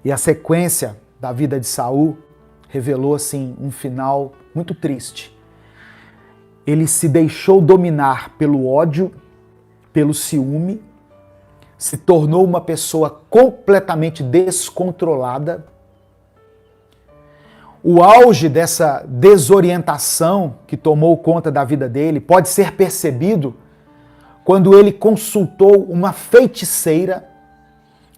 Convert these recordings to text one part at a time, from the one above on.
E a sequência da vida de Saul revelou assim um final muito triste. Ele se deixou dominar pelo ódio, pelo ciúme, se tornou uma pessoa completamente descontrolada. O auge dessa desorientação que tomou conta da vida dele pode ser percebido quando ele consultou uma feiticeira.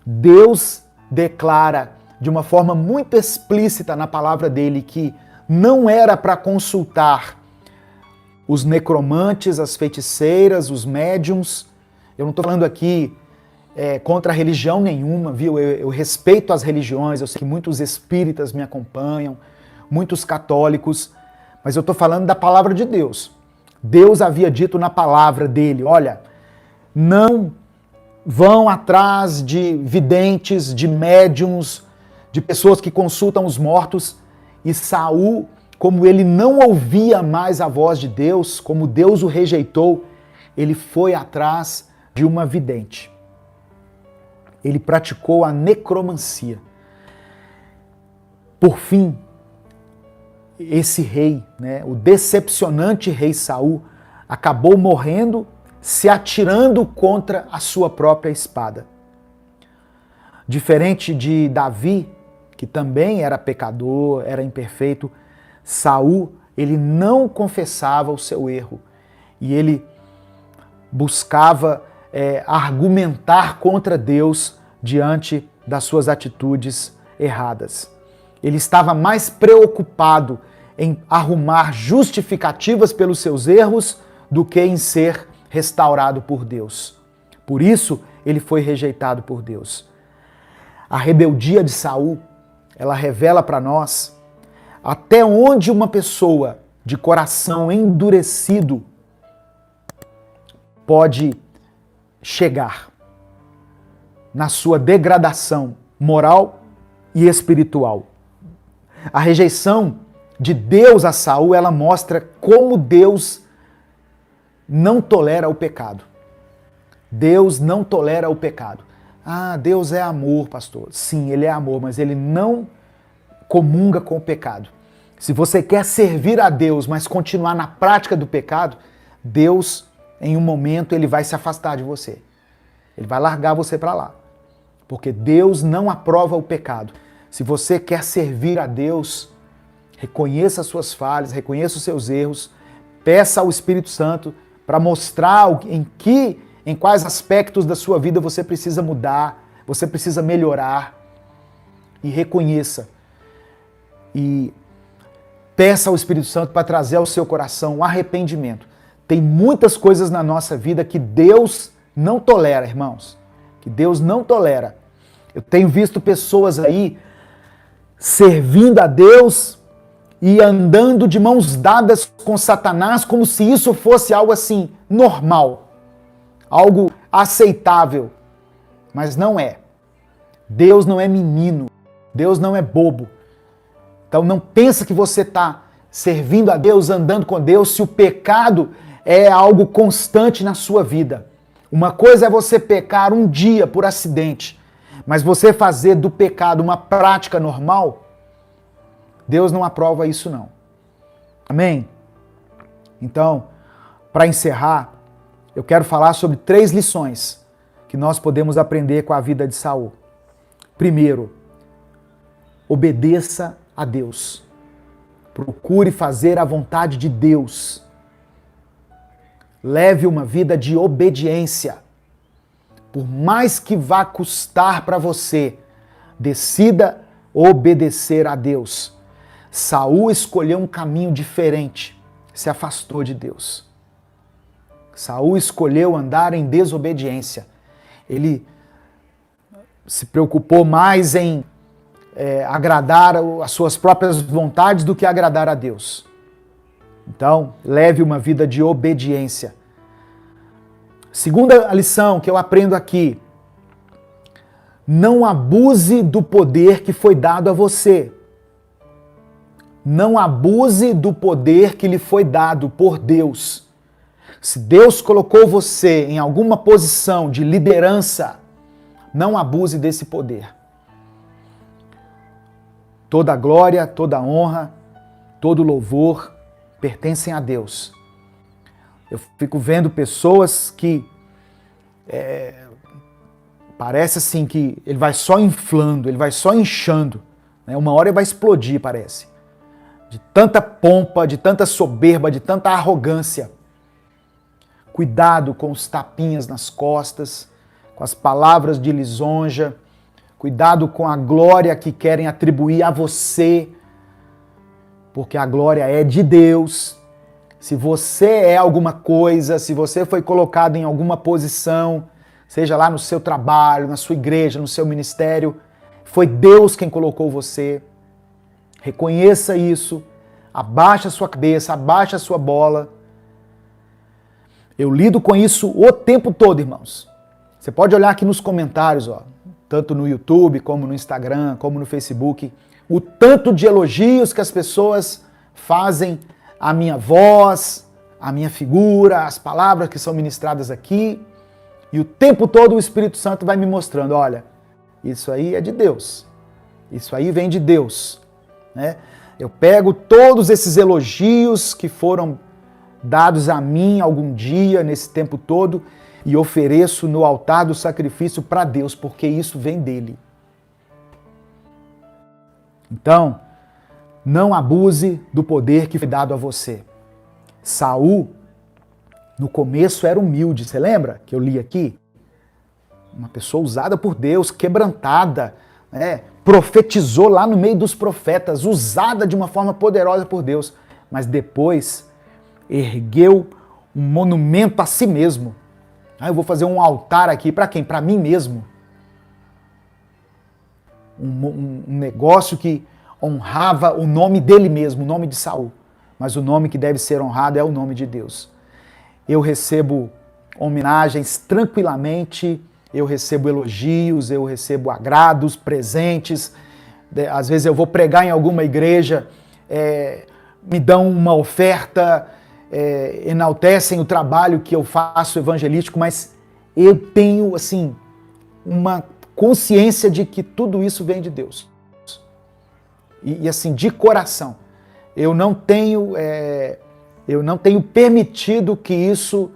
Deus declara de uma forma muito explícita na palavra dele que não era para consultar os necromantes, as feiticeiras, os médiums. Eu não estou falando aqui contra religião nenhuma, viu? Eu respeito as religiões, eu sei que muitos espíritas me acompanham, muitos católicos, mas eu estou falando da palavra de Deus. Deus havia dito na palavra dele, olha, não vão atrás de videntes, de médiums, de pessoas que consultam os mortos. E Saul, como ele não ouvia mais a voz de Deus, como Deus o rejeitou, ele foi atrás de uma vidente. Ele praticou a necromancia. Por fim, esse rei, o decepcionante rei Saul, acabou morrendo, se atirando contra a sua própria espada. Diferente de Davi, que também era pecador, era imperfeito, Saul, ele não confessava o seu erro e ele buscava argumentar contra Deus diante das suas atitudes erradas. Ele estava mais preocupado em arrumar justificativas pelos seus erros do que em ser restaurado por Deus. Por isso, ele foi rejeitado por Deus. A rebeldia de Saul, ela revela para nós até onde uma pessoa de coração endurecido pode chegar na sua degradação moral e espiritual. A rejeição de Deus a Saul, ela mostra como Deus não tolera o pecado. Deus não tolera o pecado. Ah, Deus é amor, pastor. Sim, Ele é amor, mas Ele não comunga com o pecado. Se você quer servir a Deus, mas continuar na prática do pecado, Deus, em um momento, Ele vai se afastar de você. Ele vai largar você para lá. Porque Deus não aprova o pecado. Se você quer servir a Deus, reconheça as suas falhas, reconheça os seus erros, peça ao Espírito Santo para mostrar em quais aspectos da sua vida você precisa mudar, você precisa melhorar, e reconheça. E peça ao Espírito Santo para trazer ao seu coração um arrependimento. Tem muitas coisas na nossa vida que Deus não tolera, irmãos. Que Deus não tolera. Eu tenho visto pessoas aí servindo a Deus e andando de mãos dadas com Satanás como se isso fosse algo assim, normal. Algo aceitável. Mas não é. Deus não é menino. Deus não é bobo. Então não pensa que você está servindo a Deus, andando com Deus, se o pecado é algo constante na sua vida. Uma coisa é você pecar um dia por acidente, mas você fazer do pecado uma prática normal, Deus não aprova isso não. Amém? Então, para encerrar, eu quero falar sobre 3 lições que nós podemos aprender com a vida de Saul. Primeiro, obedeça a Deus. Procure fazer a vontade de Deus. Leve uma vida de obediência. Por mais que vá custar para você, decida obedecer a Deus. Saul escolheu um caminho diferente, se afastou de Deus. Saul escolheu andar em desobediência. Ele se preocupou mais em agradar as suas próprias vontades do que agradar a Deus. Então, leve uma vida de obediência. Segunda lição que eu aprendo aqui: não abuse do poder que foi dado a você. Não abuse do poder que lhe foi dado por Deus. Se Deus colocou você em alguma posição de liderança, não abuse desse poder. Toda a glória, toda a honra, todo louvor pertencem a Deus. Eu fico vendo pessoas que parece assim que ele vai só inflando, ele vai só inchando, né? Uma hora ele vai explodir, parece. De tanta pompa, de tanta soberba, de tanta arrogância. Cuidado com os tapinhas nas costas, com as palavras de lisonja. Cuidado com a glória que querem atribuir a você, porque a glória é de Deus. Se você é alguma coisa, se você foi colocado em alguma posição, seja lá no seu trabalho, na sua igreja, no seu ministério, foi Deus quem colocou você. Reconheça isso, abaixa a sua cabeça, abaixa a sua bola. Eu lido com isso o tempo todo, irmãos. Você pode olhar aqui nos comentários, ó, tanto no YouTube, como no Instagram, como no Facebook, o tanto de elogios que as pessoas fazem à minha voz, à minha figura, as palavras que são ministradas aqui. E o tempo todo o Espírito Santo vai me mostrando, olha, isso aí é de Deus. Isso aí vem de Deus, né? Eu pego todos esses elogios que foram dados a mim algum dia, nesse tempo todo, e ofereço no altar do sacrifício para Deus, porque isso vem dele. Então, não abuse do poder que foi dado a você. Saul, no começo, era humilde, você lembra que eu li aqui? Uma pessoa usada por Deus, quebrantada, né? Profetizou lá no meio dos profetas, usada de uma forma poderosa por Deus, mas depois ergueu um monumento a si mesmo. Eu vou fazer um altar aqui para quem? Para mim mesmo. Um negócio que honrava o nome dele mesmo, o nome de Saul. Mas o nome que deve ser honrado é o nome de Deus. Eu recebo homenagens tranquilamente, eu recebo elogios, eu recebo agrados, presentes. Às vezes eu vou pregar em alguma igreja, me dão uma oferta, enaltecem o trabalho que eu faço evangelístico, mas eu tenho, assim, uma consciência de que tudo isso vem de Deus. E assim, de coração. Eu não tenho permitido que isso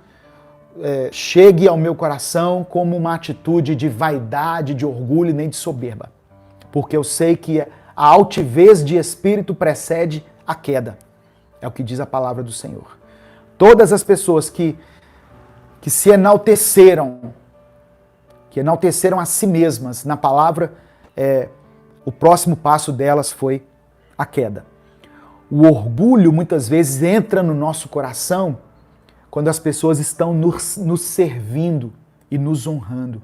chegue ao meu coração como uma atitude de vaidade, de orgulho, nem de soberba. Porque eu sei que a altivez de espírito precede a queda. É o que diz a palavra do Senhor. Todas as pessoas que se enalteceram, que enalteceram a si mesmas na palavra, o próximo passo delas foi a queda. O orgulho muitas vezes entra no nosso coração quando as pessoas estão nos servindo e nos honrando.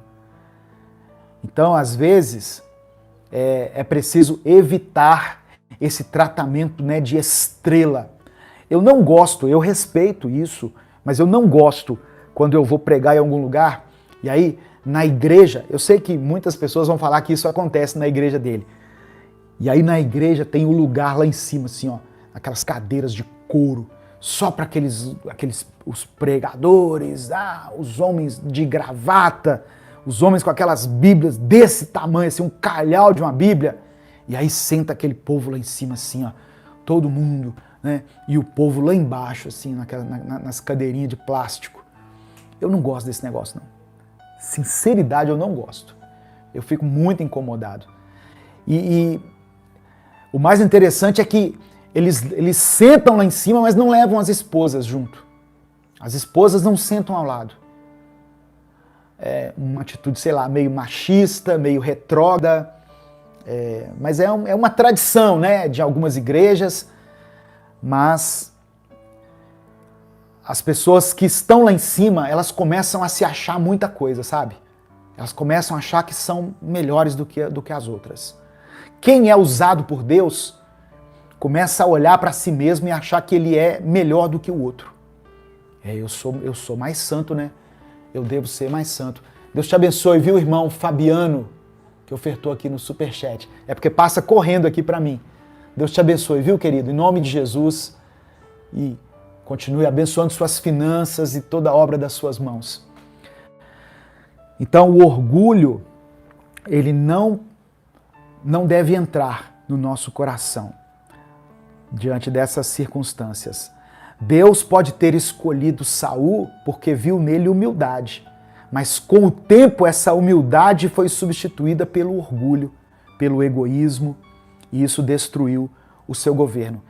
Então, às vezes, é preciso evitar esse tratamento, né, de estrela. Eu não gosto, eu respeito isso, mas eu não gosto quando eu vou pregar em algum lugar e aí na igreja, eu sei que muitas pessoas vão falar que isso acontece na igreja dele. E aí na igreja tem um lugar lá em cima, assim, ó, aquelas cadeiras de couro, só para os pregadores, os homens de gravata, os homens com aquelas bíblias desse tamanho, assim, um calhau de uma bíblia. E aí senta aquele povo lá em cima, assim, ó, todo mundo, né? E o povo lá embaixo, assim, nas cadeirinhas de plástico. Eu não gosto desse negócio, não. Sinceridade, eu não gosto. Eu fico muito incomodado. E o mais interessante é que eles sentam lá em cima, mas não levam as esposas junto. As esposas não sentam ao lado. É uma atitude, sei lá, meio machista, meio retrógrada. Mas é uma tradição, né, de algumas igrejas. Mas as pessoas que estão lá em cima, elas começam a se achar muita coisa, sabe? Elas começam a achar que são melhores do que as outras. Quem é usado por Deus começa a olhar para si mesmo e achar que ele é melhor do que o outro. Eu sou mais santo, né? Eu devo ser mais santo. Deus te abençoe, viu, irmão Fabiano, que ofertou aqui no Superchat. É porque passa correndo aqui para mim. Deus te abençoe, viu, querido? Em nome de Jesus. E continue abençoando suas finanças e toda a obra das suas mãos. Então, o orgulho, ele não deve entrar no nosso coração diante dessas circunstâncias. Deus pode ter escolhido Saul porque viu nele humildade, mas com o tempo essa humildade foi substituída pelo orgulho, pelo egoísmo, e isso destruiu o seu governo.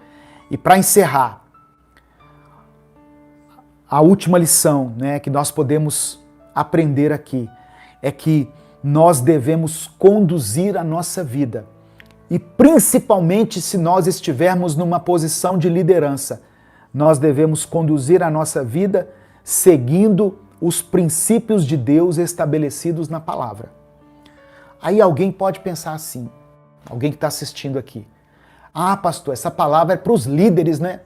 E para encerrar, a última lição, né, que nós podemos aprender aqui é que nós devemos conduzir a nossa vida. E principalmente se nós estivermos numa posição de liderança, nós devemos conduzir a nossa vida seguindo os princípios de Deus estabelecidos na palavra. Aí alguém pode pensar assim, alguém que está assistindo aqui: ah, pastor, essa palavra é para os líderes, né?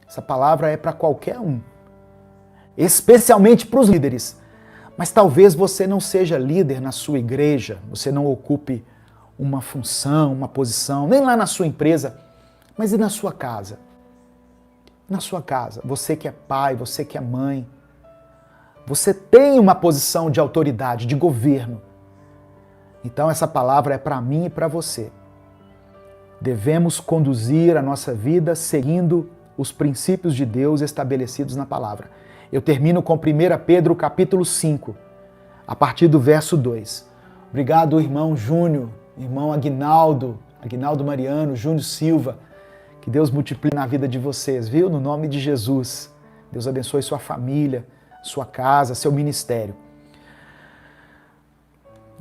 Essa palavra é para qualquer um, especialmente para os líderes. Mas talvez você não seja líder na sua igreja, você não ocupe uma função, uma posição, nem lá na sua empresa, mas e na sua casa? Na sua casa, você que é pai, você que é mãe, você tem uma posição de autoridade, de governo. Então essa palavra é para mim e para você. Devemos conduzir a nossa vida seguindo os princípios de Deus estabelecidos na palavra. Eu termino com 1 Pedro capítulo 5, a partir do verso 2. Obrigado, irmão Júnior, irmão Aguinaldo Mariano, Júnior Silva. Que Deus multiplique na vida de vocês, viu? No nome de Jesus. Deus abençoe sua família, sua casa, seu ministério.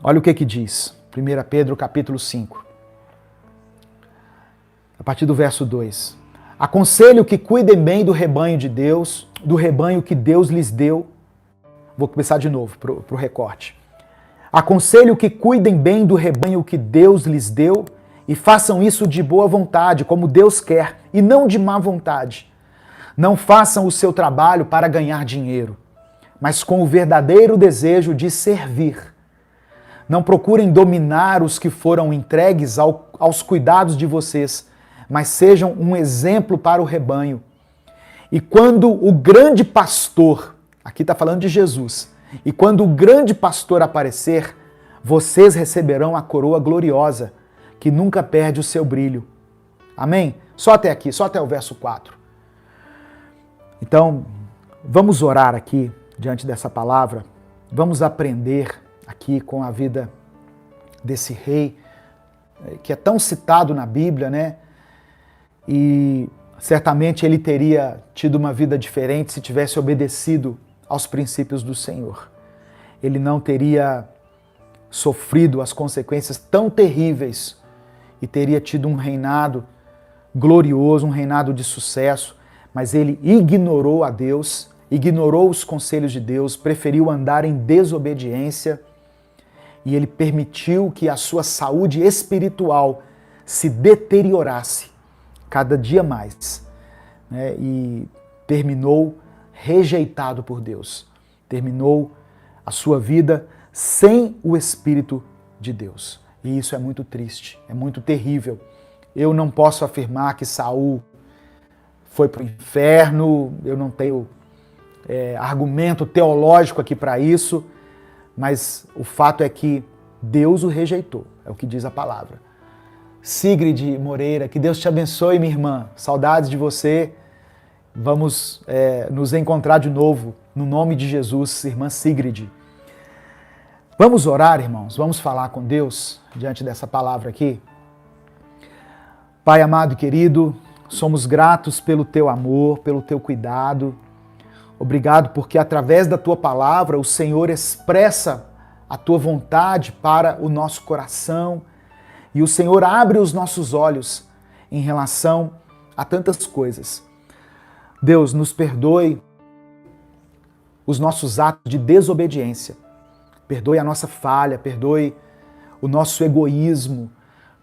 Olha o que diz 1 Pedro capítulo 5, a partir do verso 2. Aconselho que cuidem bem do rebanho de Deus, do rebanho que Deus lhes deu. Vou começar de novo para o recorte. Aconselho que cuidem bem do rebanho que Deus lhes deu e façam isso de boa vontade, como Deus quer, e não de má vontade. Não façam o seu trabalho para ganhar dinheiro, mas com o verdadeiro desejo de servir. Não procurem dominar os que foram entregues aos cuidados de vocês, mas sejam um exemplo para o rebanho. E quando o grande pastor, aqui está falando de Jesus, e quando o grande pastor aparecer, vocês receberão a coroa gloriosa, que nunca perde o seu brilho. Amém? Só até aqui, só até o verso 4. Então, vamos orar aqui, diante dessa palavra, vamos aprender aqui com a vida desse rei, que é tão citado na Bíblia, né? E certamente ele teria tido uma vida diferente se tivesse obedecido aos princípios do Senhor. Ele não teria sofrido as consequências tão terríveis e teria tido um reinado glorioso, um reinado de sucesso, mas ele ignorou a Deus, ignorou os conselhos de Deus, preferiu andar em desobediência e ele permitiu que a sua saúde espiritual se deteriorasse cada dia mais, né? E terminou rejeitado por Deus, terminou a sua vida sem o Espírito de Deus. E isso é muito triste, é muito terrível. Eu não posso afirmar que Saul foi para o inferno, eu não tenho argumento teológico aqui para isso, mas o fato é que Deus o rejeitou, é o que diz a palavra. Sigrid Moreira, que Deus te abençoe, minha irmã. Saudades de você. Vamos nos encontrar de novo, no nome de Jesus, irmã Sigrid. Vamos orar, irmãos, vamos falar com Deus diante dessa palavra aqui. Pai amado e querido, somos gratos pelo teu amor, pelo teu cuidado. Obrigado porque através da tua palavra o Senhor expressa a tua vontade para o nosso coração e o Senhor abre os nossos olhos em relação a tantas coisas. Deus, nos perdoe os nossos atos de desobediência. Perdoe a nossa falha, perdoe o nosso egoísmo,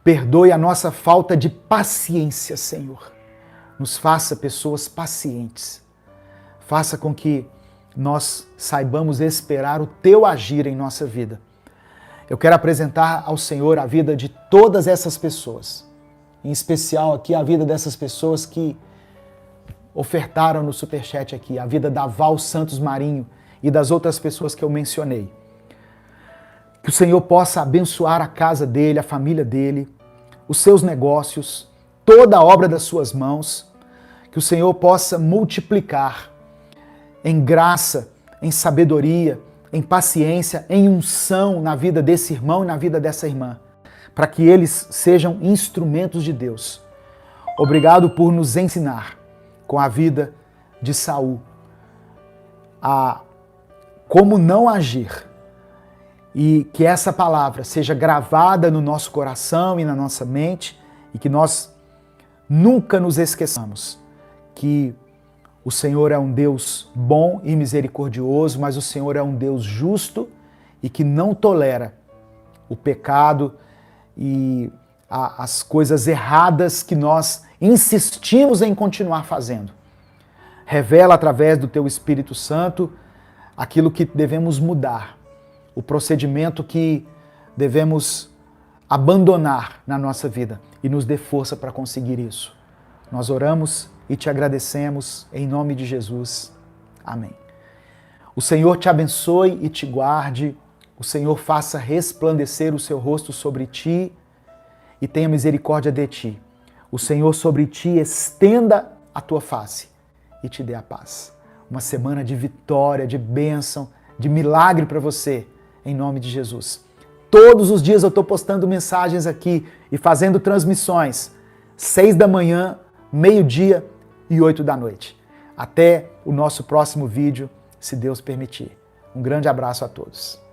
perdoe a nossa falta de paciência, Senhor. Nos faça pessoas pacientes. Faça com que nós saibamos esperar o teu agir em nossa vida. Eu quero apresentar ao Senhor a vida de todas essas pessoas, em especial aqui a vida dessas pessoas que ofertaram no Superchat aqui, a vida da Val Santos Marinho e das outras pessoas que eu mencionei. Que o Senhor possa abençoar a casa dele, a família dele, os seus negócios, toda a obra das suas mãos, que o Senhor possa multiplicar em graça, em sabedoria, em paciência, em unção na vida desse irmão e na vida dessa irmã, para que eles sejam instrumentos de Deus. Obrigado por nos ensinar com a vida de Saul a como não agir, e que essa palavra seja gravada no nosso coração e na nossa mente, e que nós nunca nos esqueçamos que o Senhor é um Deus bom e misericordioso, mas o Senhor é um Deus justo e que não tolera o pecado e as coisas erradas que nós insistimos em continuar fazendo. Revela através do Teu Espírito Santo aquilo que devemos mudar, o procedimento que devemos abandonar na nossa vida e nos dê força para conseguir isso. Nós oramos e te agradecemos em nome de Jesus. Amém. O Senhor te abençoe e te guarde, o Senhor faça resplandecer o seu rosto sobre ti e tenha misericórdia de ti. O Senhor sobre ti estenda a tua face e te dê a paz. Uma semana de vitória, de bênção, de milagre para você, em nome de Jesus. Todos os dias eu estou postando mensagens aqui e fazendo transmissões, 6 da manhã, meio-dia e 8 da noite. Até o nosso próximo vídeo, se Deus permitir. Um grande abraço a todos.